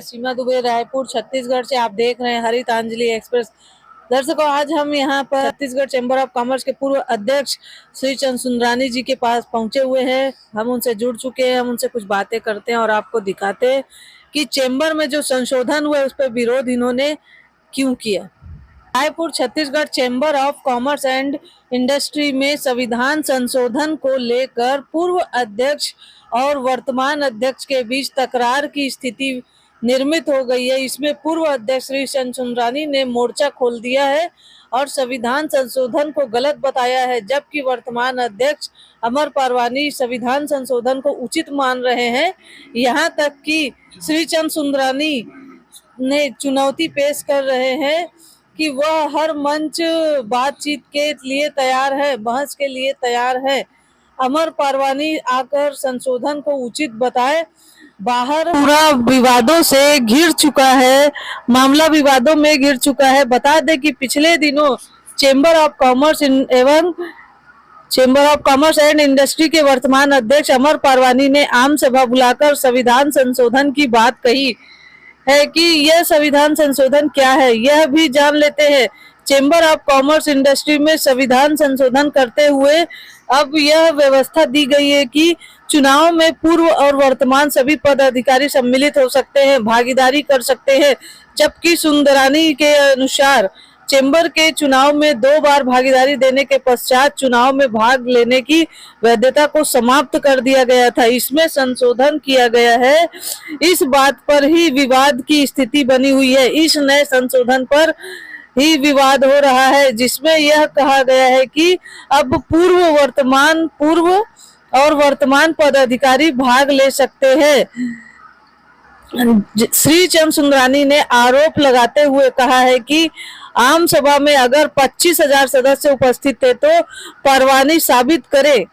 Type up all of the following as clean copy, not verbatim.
सीमा दुबे, रायपुर छत्तीसगढ़ से आप देख रहे हैं हरितांजलि एक्सप्रेस। दर्शकों, आज हम यहाँ पर छत्तीसगढ़ चैम्बर ऑफ कॉमर्स के पूर्व अध्यक्ष श्री चंद सुंदरानी जी के पास पहुंचे हुए हैं। हम उनसे जुड़ चुके हैं, हम उनसे कुछ बातें करते हैं और आपको दिखाते हैं कि चैम्बर में जो संशोधन हुए उस पर विरोध इन्होंने क्यों किया। Raipur Chhattisgarh chamber of commerce and industry में संविधान संशोधन को लेकर पूर्व अध्यक्ष और वर्तमान अध्यक्ष के बीच तकरार की स्थिति निर्मित हो गई है। इसमें पूर्व अध्यक्ष श्री चंद सुंदरानी ने मोर्चा खोल दिया है और संविधान संशोधन को गलत बताया है, जबकि वर्तमान अध्यक्ष अमर परवानी संविधान संशोधन को उचित मान रहे हैं। यहाँ तक कि श्री चंद सुंदरानी ने चुनौती पेश कर रहे हैं कि वह हर मंच बातचीत के लिए तैयार है, बहस के लिए तैयार है। अमर परवानी आकर संशोधन को उचित बताए। बाहर पूरा विवादों से घिर चुका है, मामला विवादों में घिर चुका है। बता दें कि पिछले दिनों chamber of commerce and industry के वर्तमान अध्यक्ष अमर परवानी ने आम सभा बुलाकर संविधान संशोधन की बात कही है कि यह संविधान संशोधन क्या है, यह भी जान लेते हैं। चैम्बर ऑफ कॉमर्स इंडस्ट्री में संविधान संशोधन करते हुए अब यह व्यवस्था दी गई है कि चुनाव में पूर्व और वर्तमान सभी पदाधिकारी सम्मिलित हो सकते हैं, भागीदारी कर सकते हैं। जबकि सुंदरानी के अनुसार चैम्बर के चुनाव में 2 बार भागीदारी देने के पश्चात चुनाव में भाग लेने की वैधता को समाप्त कर दिया गया था। इसमें संशोधन किया गया है। इस बात पर ही विवाद की स्थिति बनी हुई है। इस नए संशोधन पर ही विवाद हो रहा है, जिसमें यह कहा गया है कि अब पूर्व और वर्तमान पदाधिकारी भाग ले सकते हैं। श्री चंद सुंदरानी ने आरोप लगाते हुए कहा है कि आम सभा में अगर 25,000 सदस्य उपस्थित थे तो परवानी साबित करे।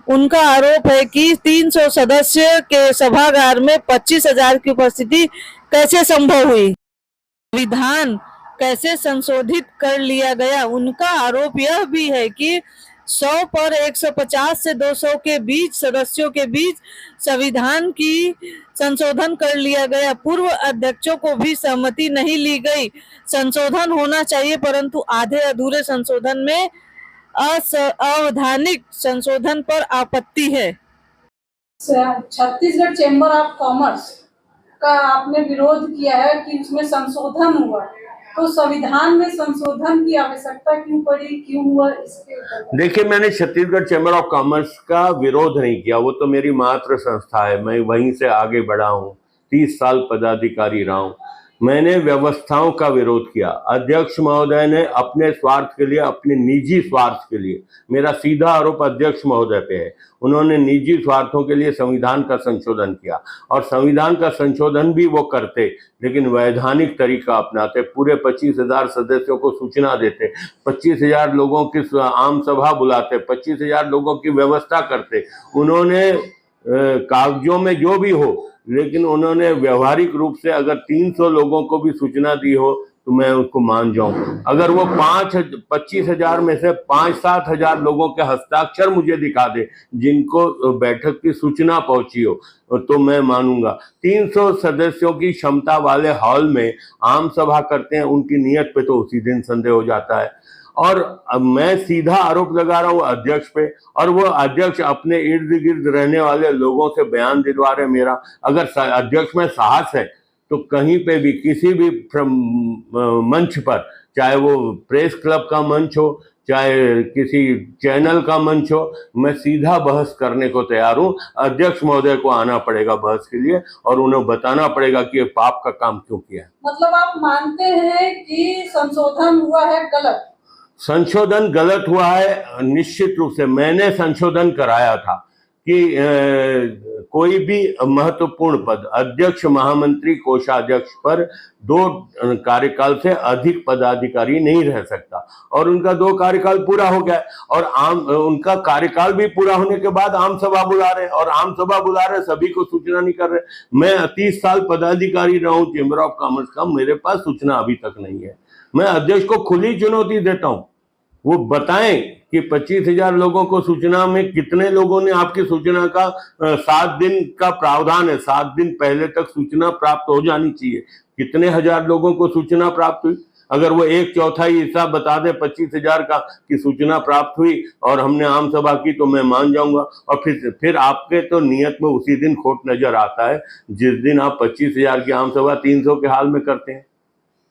उनका आरोप है कि 300 सदस्य के सभागार में 25,000 की उपस्थिति कैसे संभव हुई, संविधान कैसे संशोधित कर लिया गया। उनका आरोप यह भी है कि 100 पर 150 से 200 के बीच सदस्यों के बीच संविधान की संशोधन कर लिया गया। पूर्व अध्यक्षों को भी सहमति नहीं ली गई। संशोधन होना चाहिए, परंतु आधे अधूरे संशोधन में अवैधानिक संशोधन पर आपत्ति है। छत्तीसगढ़ चैम्बर ऑफ कॉमर्स का आपने विरोध किया है कि उसमें संशोधन हुआ, तो संविधान में संशोधन की आवश्यकता क्यों पड़ी, क्यों हुआ, इसके देखिए, मैंने छत्तीसगढ़ चैम्बर ऑफ कॉमर्स का विरोध नहीं किया। वो तो मेरी मात्र संस्था है, मैं वहीं से आगे बढ़ा हूँ, 30 साल पदाधिकारी रहा हूँ। मैंने व्यवस्थाओं का विरोध किया। अध्यक्ष महोदय ने अपने स्वार्थ के लिए, अपने निजी स्वार्थ के लिए, मेरा सीधा आरोप अध्यक्ष महोदय पे है, उन्होंने निजी स्वार्थों के लिए संविधान का संशोधन किया। और संविधान का संशोधन भी वो करते, लेकिन वैधानिक तरीका अपनाते। पूरे 25,000 सदस्यों को सूचना देते, 25,000 लोगों की आम सभा बुलाते, 25,000 लोगों की व्यवस्था करते। उन्होंने कागजों में जो भी हो, लेकिन उन्होंने व्यवहारिक रूप से अगर 300 लोगों को भी सूचना दी हो तो मैं उसको मान जाऊं। अगर वो 25,000 में से 5-7 हजार लोगों के हस्ताक्षर मुझे दिखा दे जिनको बैठक की सूचना पहुंची हो, तो मैं मानूंगा। 300 सदस्यों की क्षमता वाले हॉल में आम सभा करते हैं, उनकी नियत पे तो उसी दिन संदेह हो जाता है। और अब मैं सीधा आरोप लगा रहा हूँ अध्यक्ष पे, और वो अध्यक्ष अपने इर्द गिर्द रहने वाले लोगों से बयान दिलवा रहे। मेरा अगर अध्यक्ष में साहस है तो कहीं पे भी, किसी भी मंच पर, चाहे वो प्रेस क्लब का मंच हो, चाहे किसी चैनल का मंच हो, मैं सीधा बहस करने को तैयार हूँ। अध्यक्ष महोदय को आना पड़ेगा बहस के लिए और उन्हें बताना पड़ेगा कि ये पाप का काम क्यों किया। मतलब आप मानते हैं कि संशोधन हुआ है गलत? संशोधन गलत हुआ है निश्चित रूप से। मैंने संशोधन कराया था कि कोई भी महत्वपूर्ण पद, अध्यक्ष, महामंत्री, कोषाध्यक्ष पर 2 कार्यकाल से अधिक पदाधिकारी नहीं रह सकता। और उनका 2 कार्यकाल पूरा हो गया, और उनका कार्यकाल भी पूरा होने के बाद आम सभा बुला रहे, और आम सभा बुला रहे, सभी को सूचना नहीं कर रहे। मैं 30 साल पदाधिकारी रहा हूँ चैम्बर ऑफ कॉमर्स का, मेरे पास सूचना अभी तक नहीं है। मैं अध्यक्ष को खुली चुनौती देता हूँ, वो बताएं कि 25,000 लोगों को सूचना में कितने लोगों ने आपकी सूचना का 7 दिन का प्रावधान है, 7 दिन पहले तक सूचना प्राप्त हो जानी चाहिए। कितने हजार लोगों को सूचना प्राप्त हुई? अगर वो 1/4 हिस्सा बता दे 25,000 का कि सूचना प्राप्त हुई और हमने आम सभा की, तो मैं मान जाऊंगा। और फिर आपके तो नियत में उसी दिन खोट नजर आता है जिस दिन आप 25,000 की आम सभा 300 के हाल में करते हैं।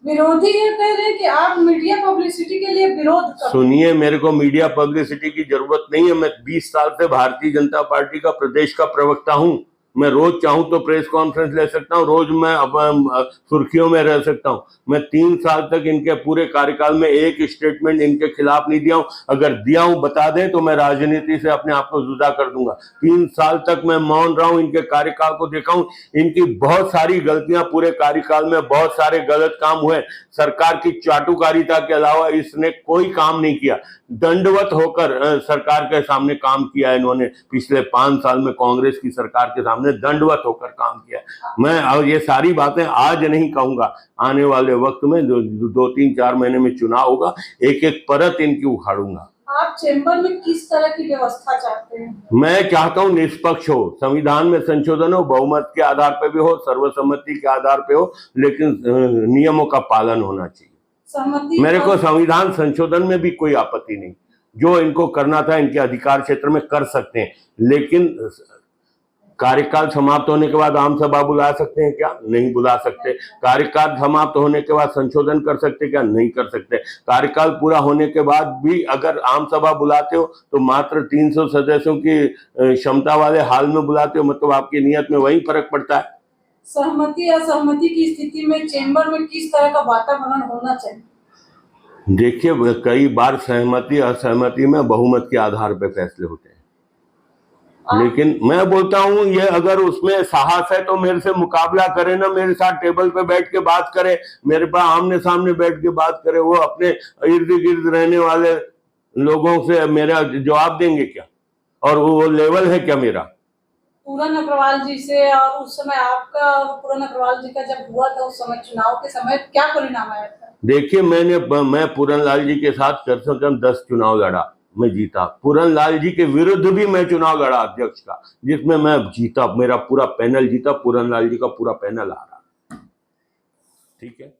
विरोधी ये कह रहे हैं कि आप मीडिया पब्लिसिटी के लिए विरोध कर। सुनिए, मेरे को मीडिया पब्लिसिटी की जरूरत नहीं है। मैं 20 साल से भारतीय जनता पार्टी का प्रदेश का प्रवक्ता हूं। मैं रोज चाहूं तो प्रेस कॉन्फ्रेंस ले सकता हूं, रोज मैं सुर्खियों में रह सकता हूं। मैं 3 साल तक इनके पूरे कार्यकाल में एक स्टेटमेंट इनके खिलाफ नहीं दिया हूं। अगर दिया हूं बता दें तो मैं राजनीति से अपने आप को जुदा कर दूंगा। 3 साल तक मैं मौन रहा हूं, इनके कार्यकाल को देखा हूं। इनकी बहुत सारी गलतियां, पूरे कार्यकाल में बहुत सारे गलत काम हुए। सरकार की चाटुकारिता के अलावा इसने कोई काम नहीं किया। दंडवत होकर सरकार के सामने काम किया है इन्होंने। पिछले 5 साल में कांग्रेस की सरकार के सामने दंडवत होकर काम किया। मैं और ये सारी बातें आज नहीं कहूंगा, आने वाले वक्त में 2-3-4 महीने में चुनाव होगा, एक एक परत इनकी उखाड़ूंगा। आप चेंबर में किस तरह की व्यवस्था चाहते हैं? मैं चाहता हूं निष्पक्ष हो, संविधान में संशोधन हो, बहुमत के आधार पर भी हो, सर्वसम्मति के आधार पर हो, लेकिन नियमों का पालन होना चाहिए। मेरे को संविधान संशोधन में भी कोई आपत्ति नहीं। जो इनको करना था इनके अधिकार क्षेत्र में कर सकते हैं, लेकिन कार्यकाल समाप्त होने के बाद आम सभा बुला सकते हैं क्या? नहीं बुला सकते। कार्यकाल समाप्त होने के बाद संशोधन कर सकते क्या? नहीं कर सकते। कार्यकाल पूरा होने के बाद भी अगर आम सभा बुलाते हो तो मात्र 300 सदस्यों की क्षमता वाले हाल में बुलाते हो, मतलब आपकी नियत में वही फर्क पड़ता है। सहमति असहमति की स्थिति में चेंबर में किस तरह का वातावरण होना चाहिए? देखिए, कई बार सहमति असहमति में बहुमत के आधार पर फैसले होते हैं, लेकिन मैं बोलता हूं ये अगर उसमें साहस है तो मेरे से मुकाबला करे ना, मेरे साथ टेबल पे बैठ के बात करे, मेरे पास आमने सामने बैठ के बात करे। वो अपने इर्द गिर्द रहने वाले लोगों से मेरा जवाब देंगे क्या? और वो लेवल है क्या मेरा? पूरन अग्रवाल जी से, और उस समय आपका पूरन अग्रवाल जी का जब हुआ था उस समय चुनाव के समय क्या परिणाम आया था? देखिए, मैं पूरन लाल जी के साथ कम से कम 10 चुनाव लड़ा, मैं जीता। पूरन लाल जी के विरुद्ध भी मैं चुनाव लड़ा अध्यक्ष का, जिसमें मैं जीता, मेरा पूरा पैनल जीता, पूरन लाल जी का पूरा पैनल आ रहा। ठीक है।